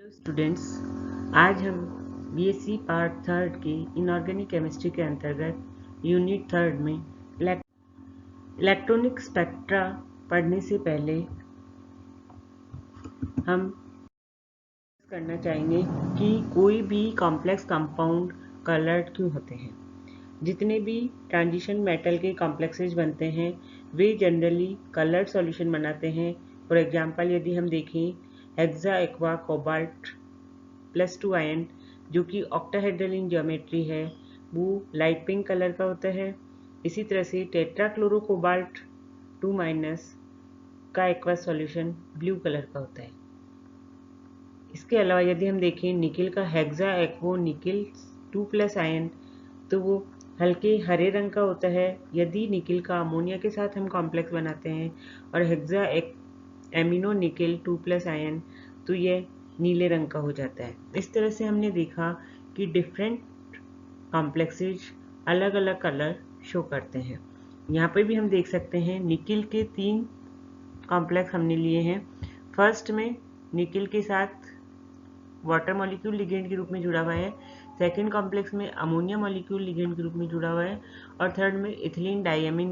Hello students, आज हम BSc part third के इनऑर्गेनिक केमिस्ट्री के अंतर्गत यूनिट थर्ड में इलेक्ट्रॉनिक स्पेक्ट्रा पढ़ने से पहले हम करना चाहेंगे कि कोई भी कॉम्प्लेक्स कंपाउंड कलर्ड क्यों होते हैं। जितने भी ट्रांजिशन मेटल के कॉम्प्लेक्सेज बनते हैं वे जनरली कलर्ड सॉल्यूशन बनाते हैं। फॉर एग्जांपल यदि हम देखें हेक्सा एक्वा कोबाल्ट +2 आयन जो कि ऑक्टाहेड्रल इन ज्योमेट्री है वो लाइट पिंक कलर का होता है। इसी तरह से टेट्राक्लोरो कोबाल्ट 2- का एक्वस सॉल्यूशन ब्लू कलर का होता है। इसके अलावा यदि हम देखें निकिल का हेक्सा एक्वो निकिल 2+ आयन तो वो हल्के हरे रंग का होता है। यदि निकिल का अमोनिया के साथ हम कॉम्प्लेक्स बनाते हैं और हेक्सा एमिनो निकिल 2+ आयन तो यह नीले रंग का हो जाता है। इस तरह से हमने देखा कि डिफरेंट कॉम्प्लेक्सेज अलग अलग कलर शो करते हैं। यहाँ पे भी हम देख सकते हैं निकिल के 3 कॉम्प्लेक्स हमने लिए हैं। फर्स्ट में निकिल के साथ वाटर मॉलिक्यूल लिगेंड के रूप में जुड़ा हुआ है, सेकेंड कॉम्प्लेक्स में अमोनिया मॉलिक्यूल लिगेंड के रूप में जुड़ा हुआ है और थर्ड में इथिलीन डायमीन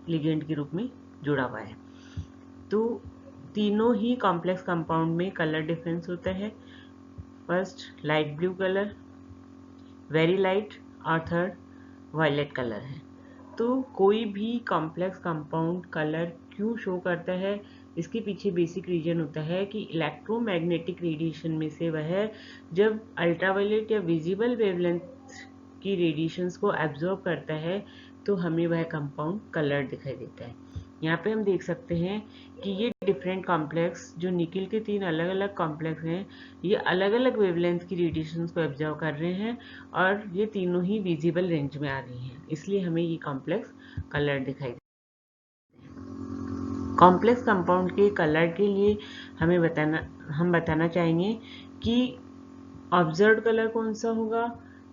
लिगेंड के रूप में जुड़ा हुआ है। तो तीनों ही कॉम्प्लेक्स कंपाउंड में कलर डिफरेंस होता है। First light blue colour, very light और थर्ड वायलेट कलर है। तो कोई भी कॉम्प्लेक्स कंपाउंड कलर क्यों शो करता है, इसके पीछे बेसिक रीजन होता है कि इलेक्ट्रोमैग्नेटिक रेडिएशन में से वह जब अल्ट्रावायलेट या विजिबल वेवलेंथ की रेडिएशंस को एब्जॉर्ब करता है तो हमें वह कंपाउंड कलर दिखाई देता है। यहाँ पे हम देख सकते हैं कि ये डिफरेंट कॉम्प्लेक्स जो निकिल के 3 अलग अलग कॉम्प्लेक्स हैं ये अलग अलग वेवलेंथ की रेडिएशंस को एब्जॉर्ब कर रहे हैं और ये तीनों ही विजिबल रेंज में आ रही हैं, इसलिए हमें ये कॉम्प्लेक्स कलर दिखाई देता है। कॉम्प्लेक्स कंपाउंड के कलर के लिए हम बताना चाहेंगे कि ऑब्जर्व्ड कलर कौन सा होगा,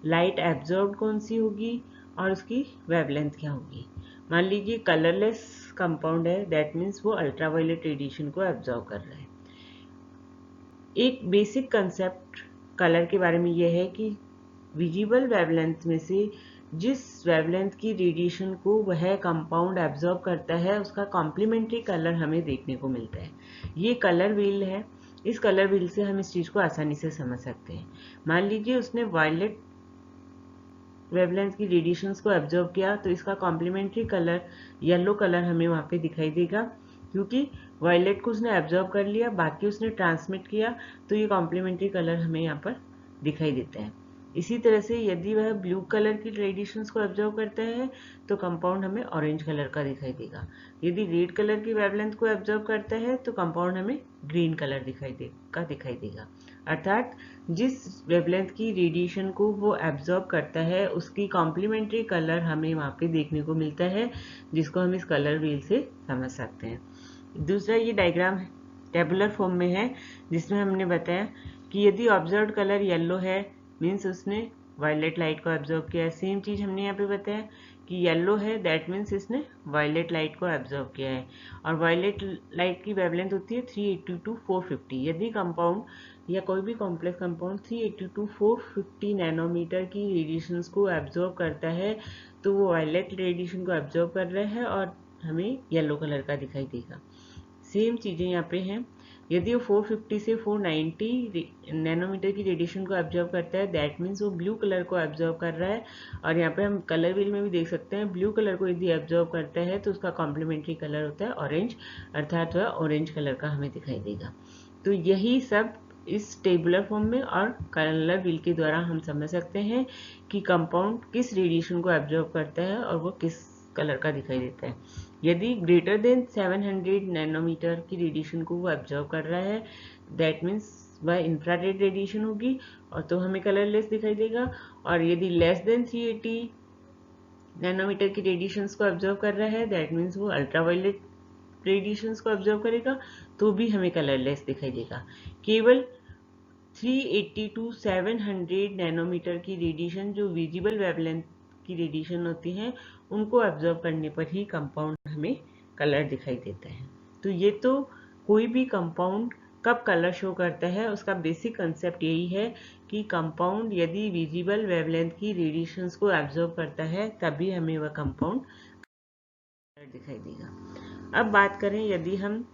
लाइट एब्जॉर्ब्ड कौन सी होगी और उसकी वेवलेंथ क्या होगी। मान लीजिए कलरलेस कंपाउंड है, दैट मीन्स वो अल्ट्रावायलेट रेडिएशन को एब्जॉर्ब कर रहा है। एक बेसिक कंसेप्ट कलर के बारे में यह है कि विजिबल वेवलेंथ में से जिस वेवलेंथ की रेडिएशन को वह कंपाउंड एब्जॉर्ब करता है उसका कॉम्प्लीमेंट्री कलर हमें देखने को मिलता है। ये कलर व्हील है। इस कलर व्हील से हम इस चीज़ को आसानी से समझ सकते हैं। मान लीजिए उसने वायलेट वेवलेंथ की रेडिएशंस को एब्जॉर्ब किया तो इसका कॉम्प्लीमेंट्री कलर येलो कलर हमें वहाँ पे दिखाई देगा, क्योंकि वायलेट को उसने एब्जॉर्ब कर लिया, बाकी उसने ट्रांसमिट किया, तो ये कॉम्प्लीमेंट्री कलर हमें यहाँ पर दिखाई देता है। इसी तरह से यदि वह ब्लू कलर की रेडिएशंस को एब्जॉर्ब करता है तो कंपाउंड हमें ऑरेंज कलर का दिखाई देगा। यदि रेड कलर की वेवलेंथ को एब्जॉर्ब करता है तो कंपाउंड हमें ग्रीन कलर दिखाई देगा। अर्थात जिस वेवलेंथ की रेडिएशन को वो एब्जॉर्ब करता है उसकी कॉम्प्लीमेंट्री कलर हमें वहाँ पे देखने को मिलता है, जिसको हम इस कलर व्हील से समझ सकते हैं। दूसरा ये डायग्राम टेबुलर फॉर्म में है, जिसमें हमने बताया कि यदि ऑब्जर्व्ड कलर येलो है मीन्स उसने वायलेट लाइट को एब्जॉर्ब किया है। सेम चीज़ हमने यहाँ पे बताया कि येलो है दैट मीन्स इसने वायलेट लाइट को एब्जॉर्ब किया है और वायलेट लाइट की वेवलेंथ होती है 380 to 450। यदि कंपाउंड या कोई भी कॉम्प्लेक्स कंपाउंड 380 to 450 नैनोमीटर की रेडिएशंस को एब्जॉर्ब करता है तो वो वायलेट रेडिएशन को एब्जॉर्ब कर रहा है और हमें येलो कलर का दिखाई देगा। सेम चीज़ें यहाँ पे हैं। यदि वो 450 से 490 नैनोमीटर की रेडिएशन को एब्जॉर्ब करता है दैट मीन्स वो ब्लू कलर को एब्जॉर्ब कर रहा है और यहाँ पे हम कलर व्हील में भी देख सकते हैं ब्लू कलर को यदि एब्जॉर्ब करता है तो उसका कॉम्प्लीमेंट्री कलर होता है ऑरेंज, अर्थात वह ऑरेंज कलर का हमें दिखाई देगा। तो यही सब इस टेबुलर फॉर्म में और कलर व्हील के द्वारा हम समझ सकते हैं कि कंपाउंड किस रेडिएशन को एब्जॉर्ब करता है और वो किस कलर का दिखाई देता है। यदि ग्रेटर देन 700 नैनोमीटर की रेडिएशन को वो एब्जॉर्ब कर रहा है दैट मीन्स वह इंफ्रारेड रेडिएशन होगी और तो हमें कलरलेस दिखाई देगा, और यदि लेस देन 380 नैनोमीटर की रेडिएशंस को एब्जॉर्ब कर रहा है दैट मीन्स वो अल्ट्रावायलेट रेडिएशंस को एब्जॉर्ब करेगा तो भी हमें कलरलेस दिखाई देगा। केवल 380 to 700 नैनोमीटर की रेडिएशन जो विजिबल वेवलेंथ की रेडिएशन होती हैं उनको एब्जॉर्ब करने पर ही कंपाउंड हमें कलर दिखाई देता है। तो ये तो कोई भी कंपाउंड कब कलर शो करता है, उसका बेसिक कंसेप्ट यही है कि कंपाउंड यदि विजिबल वेवलेंथ की रेडिएशंस को एब्जॉर्ब करता है तभी हमें वह कंपाउंड दिखाई देगा। अब बात करें यदि हम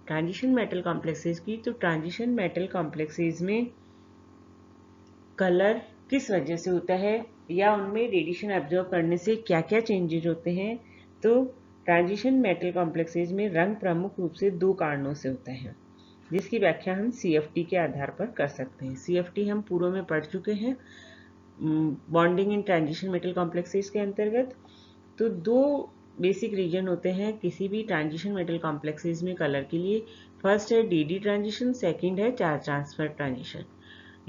ट्रांजिशन मेटल कॉम्प्लेक्सेस की, तो ट्रांजिशन मेटल कॉम्प्लेक्सेस में कलर किस वजह से होता है या उनमें रेडिएशन एब्जॉर्ब करने से क्या क्या चेंजेज होते हैं। तो ट्रांजिशन मेटल कॉम्प्लेक्सेस में रंग प्रमुख रूप से 2 कारणों से होता है, जिसकी व्याख्या हम CFT के आधार पर कर सकते हैं। CFT हम पूर्व में पढ़ चुके हैं bonding in transition metal complexes के अंतर्गत। तो 2 बेसिक रीजन होते हैं किसी भी ट्रांजिशन मेटल कॉम्प्लेक्सेस में कलर के लिए। फर्स्ट है DD ट्रांजिशन, सेकंड है चार्ज ट्रांसफर ट्रांजिशन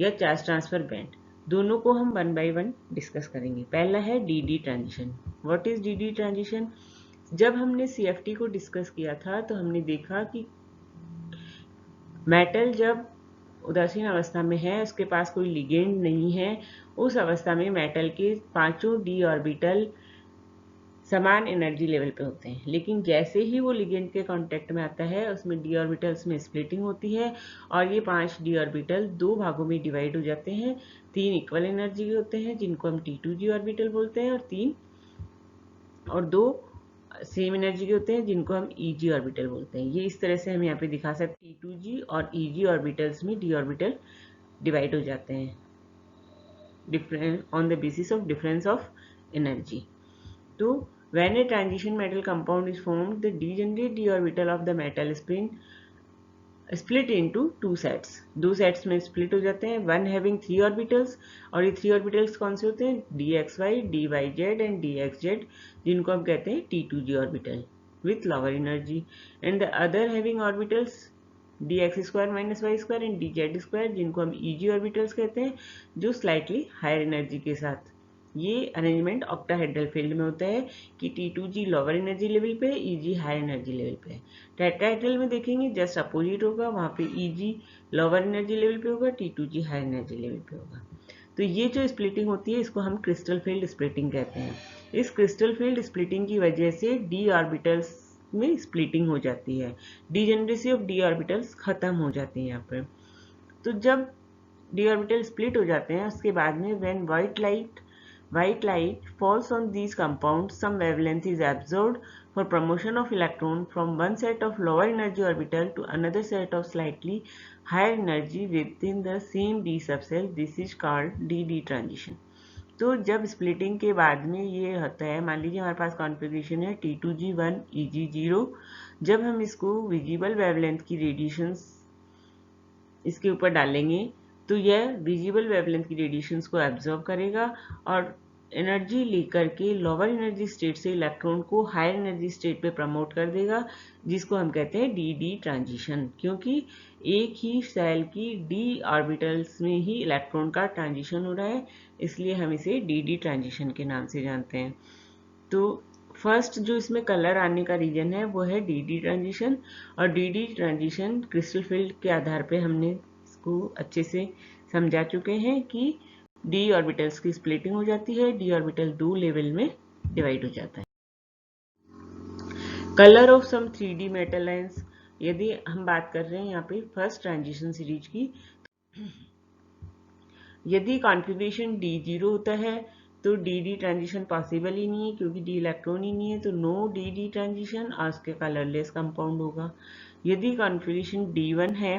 या चार्ज ट्रांसफर बैंड। दोनों को हम 1 बाय 1 डिस्कस करेंगे। पहला है DD transition. What is DD transition? जब हमने CFT को डिस्कस किया था तो हमने देखा कि मेटल जब उदासीन अवस्था में है, उसके पास कोई लिगेंड नहीं है, उस अवस्था में मेटल के 5 d ऑर्बिटल समान एनर्जी लेवल पे होते हैं। लेकिन जैसे ही वो लिगेंड के कांटेक्ट में आता है, उसमें d ऑर्बिटल्स में स्प्लिटिंग होती है और ये 5 d ऑर्बिटल 2 भागों में डिवाइड हो जाते हैं। 3 इक्वल एनर्जी के होते हैं जिनको हम T2g ऑर्बिटल बोलते हैं, और 2 सेम एनर्जी के होते हैं जिनको हम EG ऑर्बिटल बोलते हैं। ये इस तरह से हम यहाँ पे दिखा सकते हैं, T2g और EG ऑर्बिटल्स में d ऑर्बिटल डिवाइड हो जाते हैं difference on the basis of difference of energy. तो when a transition metal compound is formed, the degenerate d orbital of the metal split into 2 sets। 2 sets में split हो जाते हैं, one having 3 orbitals, और ये 3 orbitals कौन से होते हैं? dxy, dyz and dxz, जिनको हम कहते हैं T2g orbital with lower energy, and the other having orbitals dx square minus y square and dz square, जिनको हम EG orbitals कहते हैं, जो slightly higher energy के साथ। ये अरेंजमेंट ऑक्टाहेड्रल फील्ड में होता है कि T2g लोअर एनर्जी लेवल पे, EG हाई एनर्जी लेवल पे। टेट्राहेड्रल में देखेंगे जस्ट अपोजिट होगा, वहाँ पे EG लोअर एनर्जी लेवल पे होगा, T2g हाई एनर्जी लेवल पे होगा। तो ये जो स्प्लिटिंग होती है इसको हम क्रिस्टल फील्ड स्प्लिटिंग कहते हैं। इस क्रिस्टल फील्ड स्प्लिटिंग की वजह से d ऑर्बिटल्स में स्प्लिटिंग हो जाती है, डिजेनरेसी ऑफ d ऑर्बिटल्स खत्म हो जाती है यहाँ पर। तो जब d ऑर्बिटल स्प्लिट हो जाते हैं उसके बाद में when white light falls on these compounds, some wavelength is absorbed for promotion of electron from one set of lower energy orbital to another set of slightly higher energy within the same d subcell। This is called DD transition। तो जब splitting के बाद में ये होता है, मान लीजिए हमारे पास कॉन्फ़िगरेशन है T2g1 EG0, जब हम इसको विजिबल वेवलेंथ की रेडिएशंस इसके ऊपर डालेंगे तो यह विजिबल वेवलेंथ की रेडिएशंस को एब्जॉर्ब करेगा और एनर्जी लेकर के लोअर एनर्जी स्टेट से इलेक्ट्रॉन को हायर एनर्जी स्टेट पे प्रमोट कर देगा, जिसको हम कहते हैं DD ट्रांजिशन। क्योंकि एक ही सेल की d ऑर्बिटल्स में ही इलेक्ट्रॉन का ट्रांजिशन हो रहा है, इसलिए हम इसे DD ट्रांजिशन के नाम से जानते हैं। तो फर्स्ट जो इसमें कलर आने का रीजन है वो है DD ट्रांजिशन, और DD ट्रांजिशन क्रिस्टल फील्ड के आधार पे हमने इसको अच्छे से समझा चुके हैं कि d ऑर्बिटल्स की स्प्लिटिंग हो जाती है, d ऑर्बिटल 2 लेवल में डिवाइड हो जाता है। Colour of some 3D metal ions, यदि हम बात कर रहे हैं यहाँ पे फर्स्ट ट्रांजिशन सीरीज की, यदि कॉन्फ़िगरेशन D0 होता है तो DD ट्रांजिशन पॉसिबल ही नहीं है, क्योंकि D इलेक्ट्रॉन ही नहीं है, तो नो DD ट्रांजिशन और उसके कलरलेस कंपाउंड होगा। यदि कॉन्फ़िगरेशन D1 है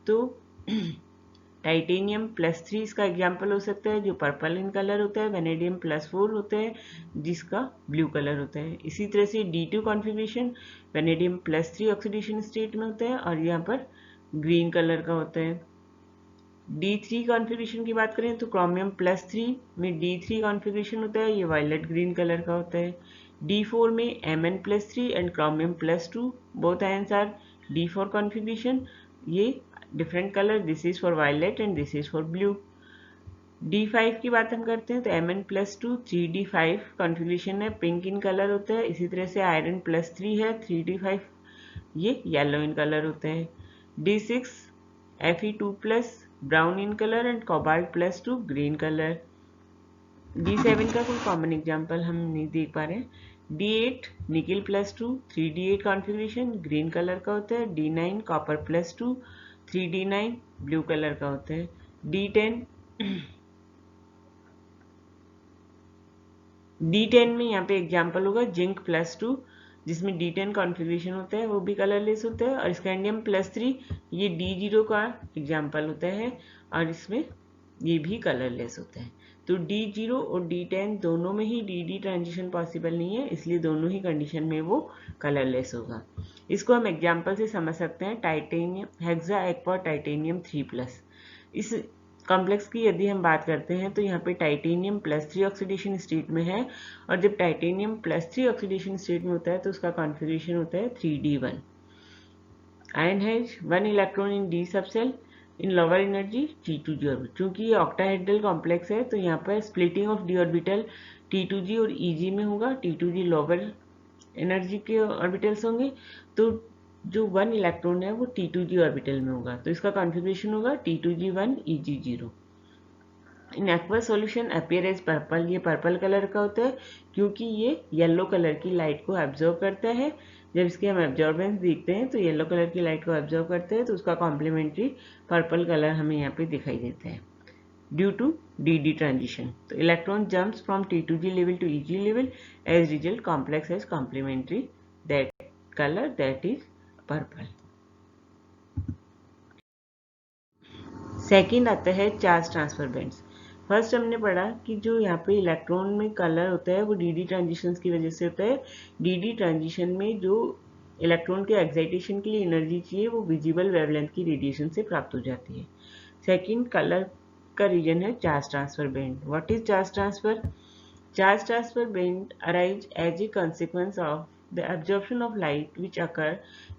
तो टाइटेनियम +3 इसका एग्जाम्पल हो सकता है, जो पर्पल इन कलर होता है, वेनेडियम +4 होता है जिसका ब्लू कलर होता है। इसी तरह से D2 configuration vanadium +3 oxidation state में होता है और यहाँ पर ग्रीन कलर का होता है। D3 कॉन्फ़िगरेशन की बात करें तो क्रोमियम +3 में D3 कॉन्फ़िगरेशन होता है, ये वायलेट ग्रीन कलर का होता है। D4 में Mn+3 and chromium +2, both ions are D4 configuration, ये different colour, this is for violet and this is for blue. D5 की बात हम करते हैं तो Mn+2 3D5 कॉन्फ़िगरेशन है, पिंक इन कलर होता है। इसी तरह से आयरन +3 है 3D5, ये येलो इन कलर होते हैं। D6 Fe2+ brown in colour and cobalt +2 green colour. D7 का कोई कॉमन एग्जाम्पल हम नहीं देख पा रहे हैं। D8 nickel +2 3D8 configuration green colour का होता है। D9 copper +2 3d9 blue colour का होता है। D10 D10 में यहाँ पे एग्जाम्पल होगा जिंक +2, जिसमें D10 कॉन्फ़िगरेशन होता है, वो भी कलरलेस होता है। और स्कैंडियम +3 ये D0 का एग्जाम्पल होता है और इसमें ये भी कलरलेस होता है। तो D0 और D10 दोनों में ही DD ट्रांजिशन पॉसिबल नहीं है, इसलिए दोनों ही कंडीशन में वो कलरलेस होगा। इसको हम एग्जाम्पल से समझ सकते हैं। टाइटेनियम हेक्सा एक्वा टाइटेनियम 3+, इस कॉम्प्लेक्स की यदि हम बात करते हैं तो यहाँ पे टाइटेनियम +3 ऑक्सीडेशन स्टेट में है, और जब टाइटेनियम +3 ऑक्सीडेशन स्टेट में होता है तो उसका कॉन्फ़िगरेशन होता है 3d1। Ion has 1 electron in D subshell in lower energy T2g orbital. चूंकि ये ऑक्टाहेड्रल कॉम्प्लेक्स है तो यहाँ पर splitting of D orbital T2g और Eg में होगा। T2g लोअर एनर्जी के ऑर्बिटल्स होंगे, तो जो 1 इलेक्ट्रॉन है वो T2g ऑर्बिटल में होगा, तो इसका कॉन्फ़िगरेशन होगा T2g1 Eg0। In aqua solution appear as purple, ये पर्पल कलर का होता है क्योंकि ये येलो कलर की लाइट को एब्जॉर्ब करता है। जब इसके हम एब्जॉर्बेंस देखते हैं तो येलो कलर की लाइट को एब्जॉर्ब करते हैं, तो उसका कॉम्प्लीमेंट्री पर्पल कलर हमें यहाँ पे दिखाई देता है ड्यू टू DD ट्रांजिशन। तो electron jumps from T2g level to Eg level, as result complex has complementary that colour that is purple. Second आता है चार्ज ट्रांसफर बैंड्स। फर्स्ट हमने पढ़ा कि जो यहाँ पे इलेक्ट्रॉन में कलर होता है वो DD ट्रांजिशन की वजह से होता है। DD ट्रांजिशन में जो इलेक्ट्रॉन के एक्साइटेशन के लिए एनर्जी चाहिए वो विजिबल वेवलेंथ की रेडिएशन से प्राप्त हो जाती है। सेकंड कलर का रीजन है charge transfer band. What is charge transfer? Charge transfer band arise as a consequence of the absorption of light which occur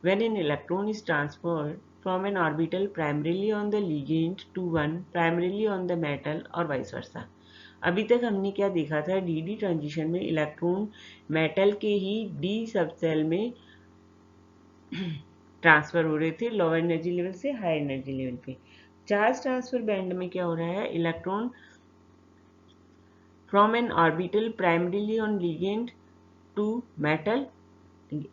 when an electron is transferred from an orbital primarily on the ligand to one primarily on the metal और vice versa। अभी तक हमने क्या देखा था, DD transition में electron metal के ही D सबसेल में ट्रांसफर हो रहे थे लोअर एनर्जी लेवल से हाई एनर्जी लेवल पे। चार्ज ट्रांसफर बैंड में क्या हो रहा है, electron from an orbital primarily on ligand to metal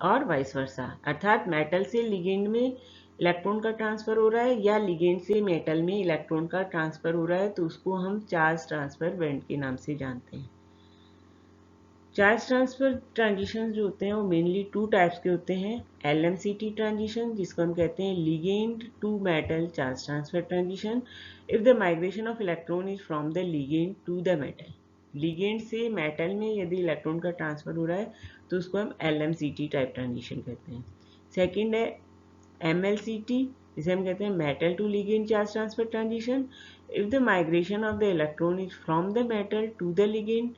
और वाइस वर्सा, अर्थात मेटल से लिगेंड में इलेक्ट्रॉन का ट्रांसफर हो रहा है या लिगेंड से मेटल में इलेक्ट्रॉन का ट्रांसफर हो रहा है, तो उसको हम चार्ज ट्रांसफर बैंड के नाम से जानते हैं। चार्ज ट्रांसफर ट्रांजिशन जो होते हैं वो मेनली 2 टाइप्स के होते हैं। LMCT ट्रांजिशन, जिसको हम कहते हैं ligand to metal charge transfer transition, if the migration of electron is from the ligand to the metal. Ligand से मेटल में यदि इलेक्ट्रॉन का ट्रांसफर हो रहा है तो उसको हम LMCT टाइप ट्रांजिशन कहते हैं। सेकेंड है MLCT, जिसे हम कहते हैं metal to ligand charge transfer transition, if the migration of the electron is from the metal to the ligand,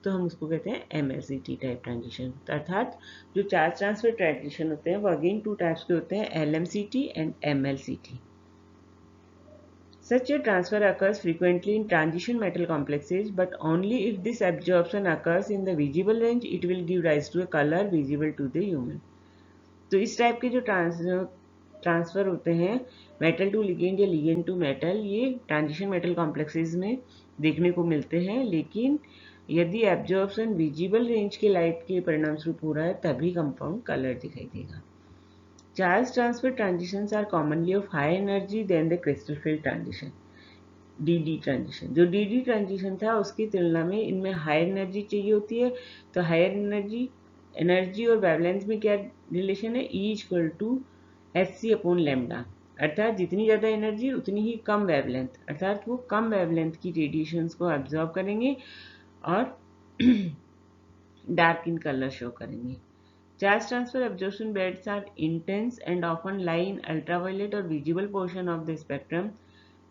तो हम उसको कहते हैं MLCT टाइप ट्रांजिशन। अर्थात जो चार्ज ट्रांसफर ट्रांजिशन होते हैं वो अगेन 2 टाइप्स के होते हैं, LMCT and MLCT। Such a transfer occurs frequently in transition metal complexes, but only if this absorption occurs in the visible range, it will give rise to a color visible to the human। तो इस type के जो transfer होते हैं metal to ligand या ligand to metal, ये transition metal complexes में देखने को मिलते हैं, लेकिन यदि एब्जॉर्प्शन विजिबल रेंज के लाइट के परिणाम स्वरूप हो रहा है तभी कंपाउंड कलर दिखाई देगा। Charge transfer transitions are commonly of high energy than the crystal field transition. DD transition, जो DD ट्रांजिशन था उसकी तुलना में इनमें हाई एनर्जी चाहिए होती है, तो हायर एनर्जी और वेवलेंथ में क्या रिलेशन है, E = hc/λ, अर्थात जितनी ज़्यादा एनर्जी उतनी ही कम वेवलेंथ, अर्थात वो कम वेवलेंथ की रेडिएशंस को एब्जॉर्ब करेंगे और डार्क इन कलर शो करेंगे। Charge transfer absorption bands are intense and often lie in ultraviolet और visible portion of the spectrum।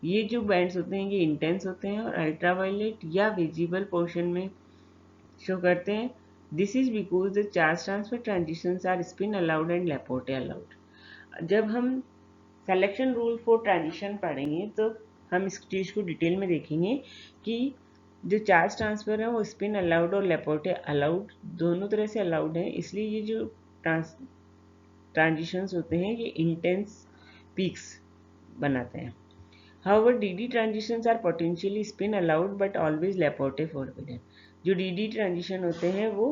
ये जो बैंड्स होते हैं ये इंटेंस होते हैं और अल्ट्रावायलेट या विजिबल पोर्शन में शो करते हैं। This is because the charge transfer transitions are spin allowed and Laporte allowed. जब हम सिलेक्शन रूल फॉर ट्रांजिशन पढ़ेंगे तो हम इस चीज़ को डिटेल में देखेंगे कि जो चार्ज ट्रांसफर है वो स्पिन अलाउड और लैपोर्टे अलाउड दोनों तरह से अलाउड है, इसलिए ये जो ट्रांजिशंस होते हैं ये इंटेंस पीक्स बनाते हैं। However, DD transitions are potentially spin allowed but always Laporte forbidden। जो DD ट्रांजिशन होते हैं वो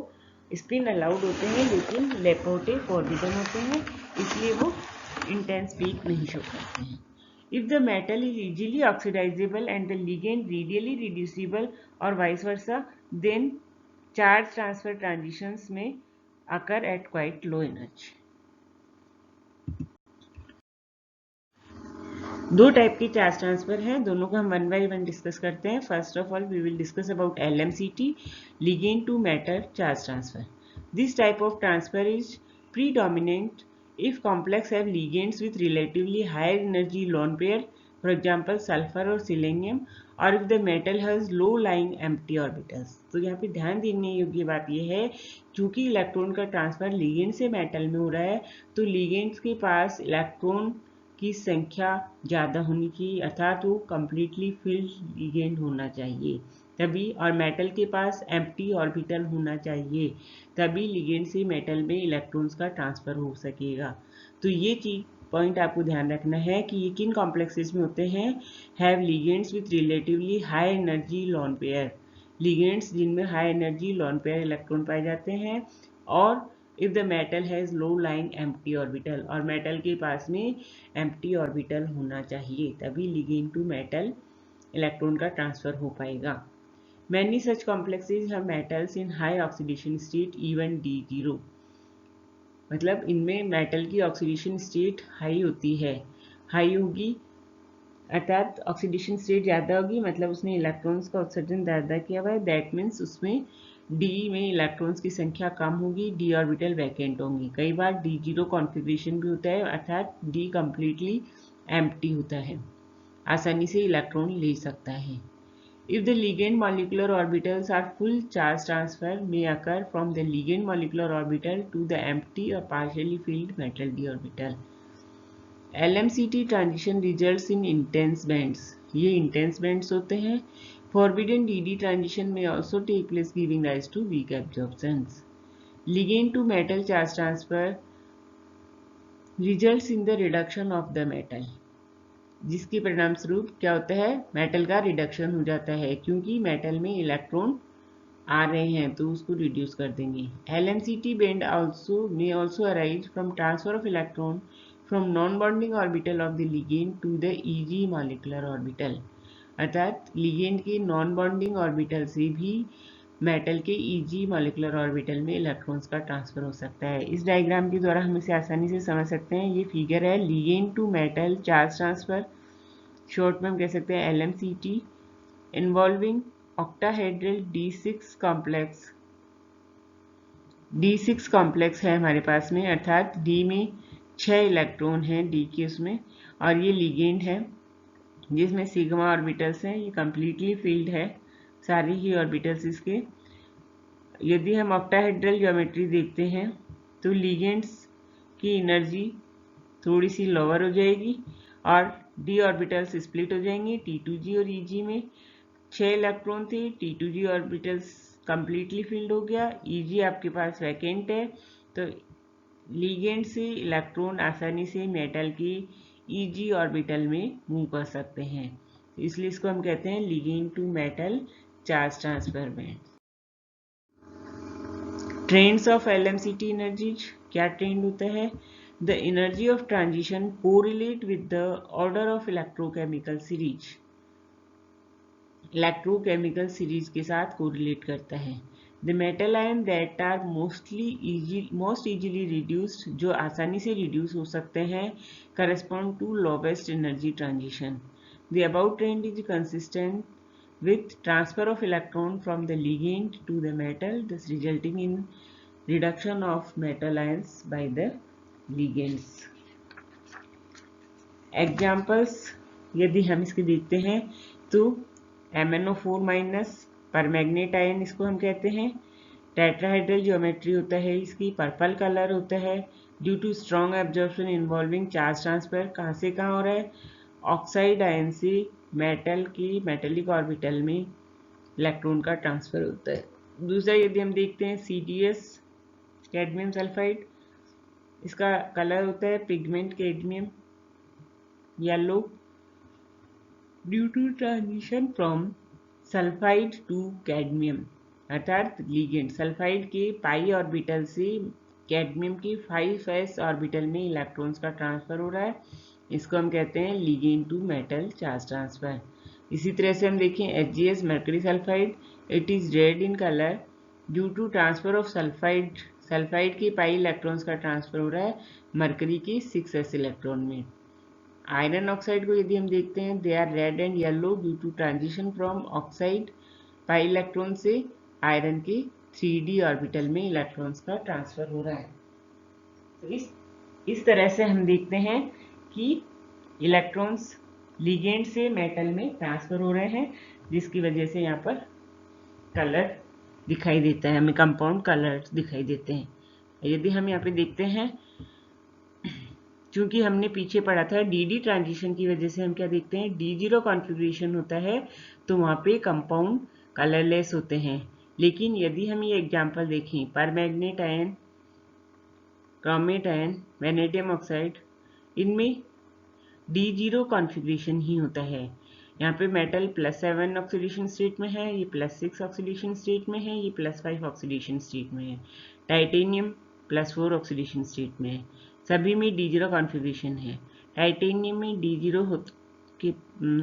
स्पिन अलाउड होते हैं लेकिन लेपोर्टे फॉरबिडन होते हैं, इसलिए वो इंटेंस पीक नहीं शो करते हैं। If the metal is easily oxidizable and the ligand readily reducible or vice versa, then charge transfer transitions may occur at quite low energy. दो टाइप के चार्ज ट्रांसफर हैं, दोनों को हम वन बाय वन डिस्कस करते हैं. First of all we will discuss about LMCT, ligand to metal charge transfer. This type of transfer is predominant if complex have ligands with relatively higher energy lone pair, for example sulfur और selenium, और if the metal has low lying empty orbitals. तो यहाँ पे ध्यान देने योग्य बात यह है, चूंकि इलेक्ट्रॉन का ट्रांसफर लिगेंड से मेटल में हो रहा है, तो लिगेंड्स के पास इलेक्ट्रॉन की संख्या ज़्यादा होनी चाहिए, अर्थात वो कम्प्लीटली फिल्ड लिगेंड होना चाहिए तभी, और मेटल के पास एम्प्टी ऑर्बिटल होना चाहिए तभी लिगेंड से मेटल में इलेक्ट्रॉन्स का ट्रांसफर हो सकेगा. तो ये चीज़ पॉइंट आपको ध्यान रखना है कि ये किन कॉम्प्लेक्सेस में होते हैं. Have ligands with relatively high energy lone pair, ligands जिनमें high energy lone pair electron पाए जाते हैं, और if the metal has low lying empty orbital, और मेटल के पास में एम्प्टी ऑर्बिटल होना चाहिए तभी लिगेंड टू मेटल इलेक्ट्रॉन का ट्रांसफर हो पाएगा. Many such complexes have metals in high oxidation state even D0. मतलब इनमें मेटल की ऑक्सीडेशन स्टेट हाई होती है, हाई होगी अर्थात ऑक्सीडेशन स्टेट ज़्यादा होगी, मतलब उसने इलेक्ट्रॉन्स का उत्सर्जन ज़्यादा किया हुआ है. दैट मीन्स उसमें डी में इलेक्ट्रॉन्स की संख्या कम होगी, डी ऑर्बिटल वैकेंट होंगी. कई बार D0 कॉन्फ़िगरेशन भी होता है, अर्थात डी कम्प्लीटली एम्प्टी होता है, आसानी से इलेक्ट्रॉन ले सकता है. If the ligand molecular orbitals are full, charge transfer may occur from the ligand molecular orbital to the empty or partially filled metal d orbital. LMCT transition results in intense bands. ये intense bands होते हैं. Forbidden DD transition may also take place, giving rise to weak absorptions. Ligand to metal charge transfer results in the reduction of the metal. जिसके परिणाम स्वरूप क्या होता है, metal का रिडक्शन हो जाता है, क्योंकि मेटल में इलेक्ट्रॉन आ रहे हैं तो उसको रिड्यूस कर देंगे. LMCT band may also arise from transfer of electron from non-bonding orbital of the ligand to the EG molecular orbital. अर्थात लिगेंड के नॉन बॉन्डिंग ऑर्बिटल से भी मेटल के EG मॉलिकुलर ऑर्बिटल में इलेक्ट्रॉन्स का ट्रांसफर हो सकता है. इस डायग्राम के द्वारा हम इसे आसानी से समझ सकते हैं. ये फिगर है ligand to metal charge transfer, short में हम कह सकते हैं LMCT, involving octahedral D6 complex. D6 complex है हमारे पास में, अर्थात D में 6 इलेक्ट्रॉन हैं D के उसमें, और ये लिगेंड है जिसमें सिग्मा ऑर्बिटल्स हैं. ये कम्प्लीटली फील्ड है सारी ही ऑर्बिटल्स इसके. यदि हम ऑक्टाहेड्रल ज्योमेट्री देखते हैं तो लिगेंड्स की एनर्जी थोड़ी सी लोअर हो जाएगी और डी ऑर्बिटल्स स्प्लिट हो जाएंगे. T2G और EG में 6 इलेक्ट्रॉन थे, T2G ऑर्बिटल्स कम्प्लीटली फील्ड हो गया, EG आपके पास वैकेंट है, तो लिगेंड से इलेक्ट्रॉन आसानी से मेटल की EG ऑर्बिटल में मूव कर सकते हैं. इसलिए इसको हम कहते हैं ligand to metal charge transfer band. Trends of LMCT energies, क्या ट्रेंड होता है. The energy of transition correlate with the order of electrochemical series. Electrochemical series के साथ कोरिलेट करता है. The metal ion that are most easily reduced, जो आसानी से रिड्यूस हो सकते हैं, correspond to lowest energy transition. The above trend is consistent with transfer of electron from the ligand to the metal, thus resulting in reduction of metal ions by the ligands. Examples यदि हम इसके देखते हैं तो MnO4- परमैग्नेट ion इसको हम कहते हैं. टेट्राहेड्रल ज्योमेट्री होता है इसकी, पर्पल कलर होता है due to strong absorption involving charge transfer. कहाँ से कहाँ हो रहा है, ऑक्साइड आयन से मेटल की मेटेलिक ऑर्बिटल में इलेक्ट्रॉन का ट्रांसफर होता है. दूसरा यदि हम देखते हैं CdS कैडमियम सल्फाइड, इसका कलर होता है pigment cadmium yellow due to transition from sulphide to cadmium, अर्थात लिगेंड सल्फाइड के पाई ऑर्बिटल से कैडमियम के 5s ऑर्बिटल में इलेक्ट्रॉन्स का ट्रांसफर हो रहा है. इसको हम कहते हैं ligand to metal charge transfer. इसी तरह से हम देखें HgS mercury sulphide, it is red in colour due to transfer of sulphide के पाई इलेक्ट्रॉन्स का ट्रांसफर हो रहा है मरकरी के 6s इलेक्ट्रॉन में। आयरन ऑक्साइड को यदि हम देखते हैं, they are red and yellow due to transition from oxide pi electron से आयरन के 3d ऑर्बिटल में इलेक्ट्रॉन्स का ट्रांसफर हो रहा है। तो इस तरह से हम देखते हैं कि इलेक्ट्रॉन्स लिगेंड से मेटल में ट्रांसफर हो रहे हैं, जिसकी वजह से यहाँ पर कलर दिखाई देता है, हमें कंपाउंड कलर्स दिखाई देते हैं। यदि हम यहाँ पे देखते हैं, क्योंकि हमने पीछे पढ़ा था डी ट्रांजिशन की वजह से हम क्या देखते हैं, D0 कॉन्फ़िगरेशन होता है तो वहाँ पे कंपाउंड कलरलेस होते हैं। लेकिन यदि हम ये एग्जांपल देखें, permanganate ion, chromate ion, vanadium oxide, इनमें D0 कॉन्फ़िगरेशन ही होता है। यहाँ पे मेटल +7 ऑक्सीडेशन स्टेट में है, ये +6 ऑक्सीडेशन स्टेट में है, ये +5 ऑक्सीडेशन स्टेट में है। टाइटेनियम +4 ऑक्सीडेशन स्टेट में है। सभी में D0 कॉन्फ़िगरेशन है। टाइटेनियम में D0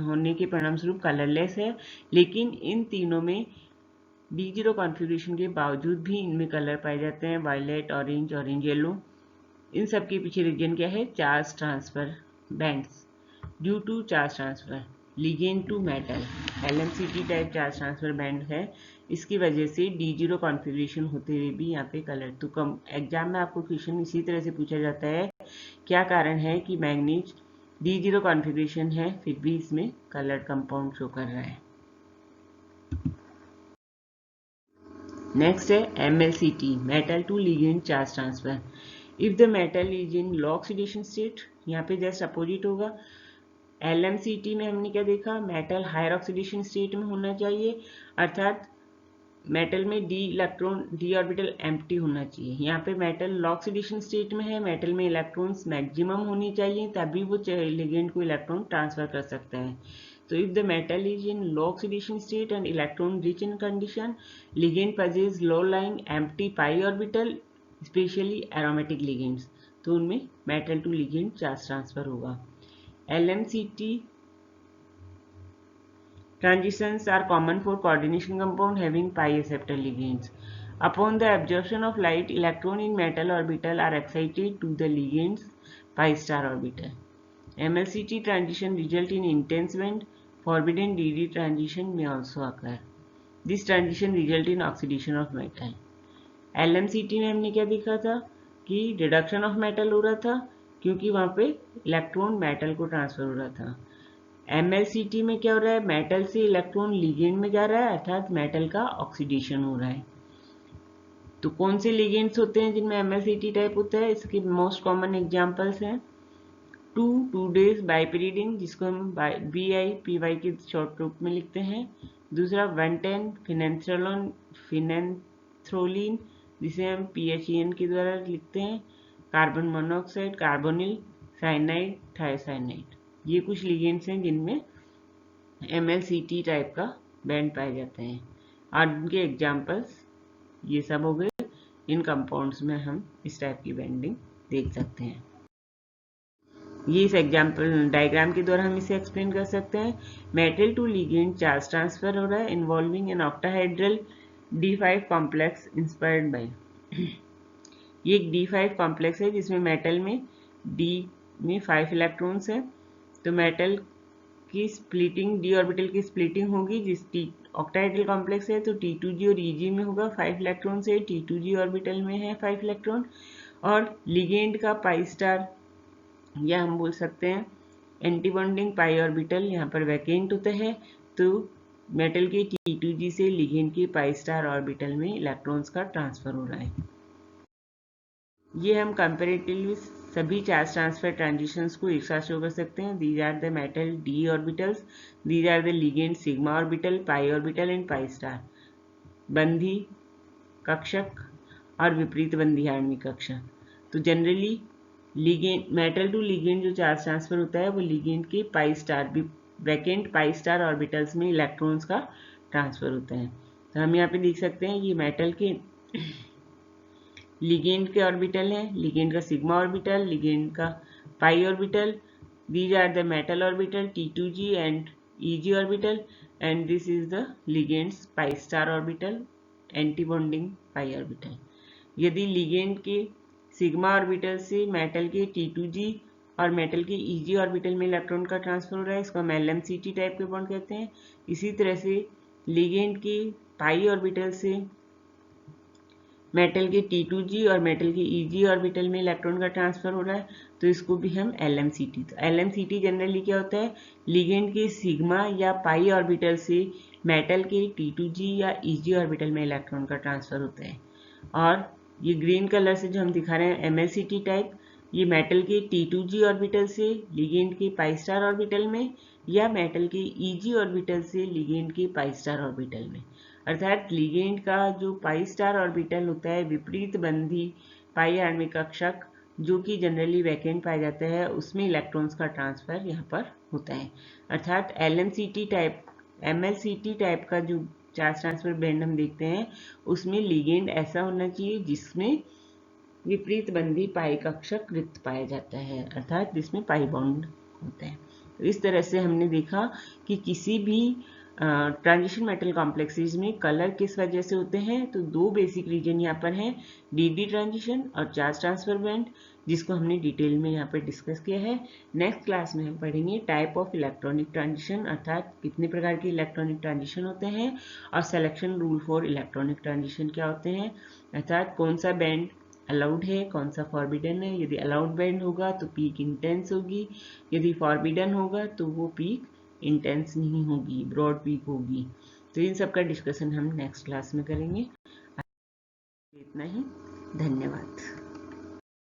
होने के परिणामस्वरूप कलरलेस है, लेकिन इन तीनों में D0 कॉन्फ़िगरेशन के बावजूद भी इनमें कलर पाए जाते हैं, वायलेट, ऑरेंज, ऑरेंज येलो। इन सब के पीछे रीजन क्या है, charge transfer bands due to charge transfer ligand to metal, LMCT type charge transfer band है। इसकी वजह से D0 कॉन्फ़िगरेशन होते हुए भी यहाँ पे कलर, तो कम एग्जाम में आपको क्वेश्चन इसी तरह से पूछा जाता है, क्या कारण है कि मैग्नीज D0 कॉन्फ़िगरेशन है फिर भी इसमें कलर कंपाउंड शो कर रहा है। नेक्स्ट है MLCT, metal to ligand charge transfer. If the metal is in low oxidation state, यहाँ पे जस्ट अपोजिट होगा। LMCT में हमने क्या देखा, मेटल हायर ऑक्सीडेशन स्टेट में होना चाहिए, अर्थात मेटल में डी ऑर्बिटल एम्प्टी होना चाहिए। यहाँ पे मेटल लो ऑक्सीडेशन स्टेट में है, मेटल में इलेक्ट्रॉन्स मैक्सिमम होनी चाहिए, तभी वो लिगेंड को इलेक्ट्रॉन ट्रांसफर कर सकता है। तो if the metal is in low oxidation state and electron rich in condition, ligand possesses low lying empty pi orbital, specially aromatic ligands, तो उनमें metal to ligand charge transfer होगा। LMCT transitions are common for coordination compound having pi acceptor ligands. Upon the absorption of light, electron in metal orbital are excited to the ligands pi star orbital. MLCT transition result in intense band. Forbidden DD transition may also occur. This transition result in oxidation of metal. LMCT में हमने क्या देखा था कि reduction of metal हो रहा था, क्योंकि वहाँ पे इलेक्ट्रॉन मेटल को ट्रांसफर हो रहा था। MLCT में क्या हो रहा है, मेटल से इलेक्ट्रॉन लिगेंड में जा रहा है, अर्थात मेटल का ऑक्सीडेशन हो रहा है। तो कौन से लिगेंड्स होते हैं जिनमें MLCT टाइप होता है, इसके मोस्ट कॉमन एग्जांपल्स हैं 2 डेज बाइपिरिडिन, जिसको हम BIPY के शॉर्ट रूप में लिखते हैं। दूसरा 110 फिनेंथ्रोलिन, जिसे हम PHEN के द्वारा लिखते हैं। Carbon monoxide, carbonyl, cyanide, thiocyanide, ये कुछ लिगेंड्स हैं जिनमें MLCT टाइप का बैंड पाए जाते हैं, और उनके एग्जांपल्स ये सब हो गए। इन कंपाउंड्स में हम इस टाइप की बैंडिंग देख सकते हैं। ये इस एग्जांपल डायग्राम के द्वारा हम इसे एक्सप्लेन कर सकते हैं। Metal to ligand charge transfer हो रहा है involving an octahedral D5 complex inspired by. ये एक D5 कॉम्प्लेक्स है जिसमें मेटल में D में 5 इलेक्ट्रॉन्स है। तो मेटल की स्प्लिटिंग, d ऑर्बिटल की स्प्लिटिंग होगी, जिस ऑक्टाहेड्रल कॉम्प्लेक्स है तो T2G और Eg में होगा 5 इलेक्ट्रॉन से, T2G ऑर्बिटल में है 5 इलेक्ट्रॉन, और लिगेंड का पाई स्टार, या हम बोल सकते हैं एंटी बॉन्डिंग पाई ऑर्बिटल यहाँ पर वैकेंट होता है। तो मेटल के T2G से लिगेंड के पाई स्टार ऑर्बिटल में इलेक्ट्रॉन्स का ट्रांसफर हो रहा है। ये हम कंपैरेटिवली सभी चार्ज ट्रांसफर ट्रांजिशंस को एक साथ शो कर सकते हैं। These are the metal d orbitals, these are the ligand sigma orbital, pi orbital and pi star, बंधी कक्षक और विपरीत बंधी आणविक कक्षक। तो generally ligand, metal to ligand जो चार्ज ट्रांसफर होता है वो लिगेंड के pi star, vacant pi star orbitals में इलेक्ट्रॉन्स का ट्रांसफर होता है। तो हम यहाँ पे देख सकते हैं ये मेटल के लिगेंड के ऑर्बिटल है, लिगेंड का सिग्मा ऑर्बिटल, लिगेंड का पाई orbital, These are the metal orbital T2G and EG orbital, and this is the ligands pi star orbital, anti-bonding pi orbital. यदि लिगेंड के सिग्मा ऑर्बिटल से metal के T2G और metal के EG orbital में electron का transfer हो रहा है, इसको हम LMCT टाइप के बॉन्ड कहते हैं। इसी तरह से लिगेंड के पाई ऑर्बिटल से मेटल के T2G और मेटल के EG ऑर्बिटल में इलेक्ट्रॉन का ट्रांसफर हो रहा है, तो इसको भी हम LMCT। तो LMCT जनरली क्या होता है, लिगेंड के सिग्मा या पाई ऑर्बिटल से मेटल के T2G या EG ऑर्बिटल में इलेक्ट्रॉन का ट्रांसफर होता है। और ये ग्रीन कलर से जो हम दिखा रहे हैं MLCT टाइप, ये मेटल के T2G ऑर्बिटल से लिगेंड के पाई स्टार ऑर्बिटल में या मेटल के EG ऑर्बिटल से लिगेंड के पाई स्टार ऑर्बिटल में। अर्थात लिगेंड का जो पाई स्टार ऑर्बिटल होता है विपरीत बंधी पाई आणविक कक्षक, जो कि जनरली वैकेंट पाया जाता है, उसमें इलेक्ट्रॉन्स का ट्रांसफर यहाँ पर होता है। अर्थात LMCT टाइप MLCT टाइप का जो चार्ज ट्रांसफर बैंड हम देखते हैं, उसमें लिगेंड ऐसा होना चाहिए जिसमें विपरीत बंधी पाई कक्षक रिक्त पाया जाता है, अर्थात जिसमें पाई बॉन्ड होता है। तो इस तरह से हमने देखा कि किसी भी ट्रांजिशन मेटल कॉम्प्लेक्सेस में कलर किस वजह से होते हैं। तो दो बेसिक रीजन यहाँ पर हैं, DD ट्रांजिशन और चार्ज ट्रांसफर बैंड, जिसको हमने डिटेल में यहाँ पर डिस्कस किया है। नेक्स्ट क्लास में हम पढ़ेंगे टाइप ऑफ इलेक्ट्रॉनिक ट्रांजिशन, अर्थात कितने प्रकार के इलेक्ट्रॉनिक ट्रांजिशन होते हैं, और selection rule for electronic transition क्या होते हैं, अर्थात कौन सा बैंड अलाउड है, कौन सा फॉरबिडन है। यदि अलाउड बैंड होगा तो पीक इंटेंस होगी, यदि फॉरबिडन होगा तो वो पीक इंटेंस नहीं होगी, ब्रॉड पीक होगी। तो इन सब का डिस्कशन हम नेक्स्ट क्लास में करेंगे। इतना ही, धन्यवाद।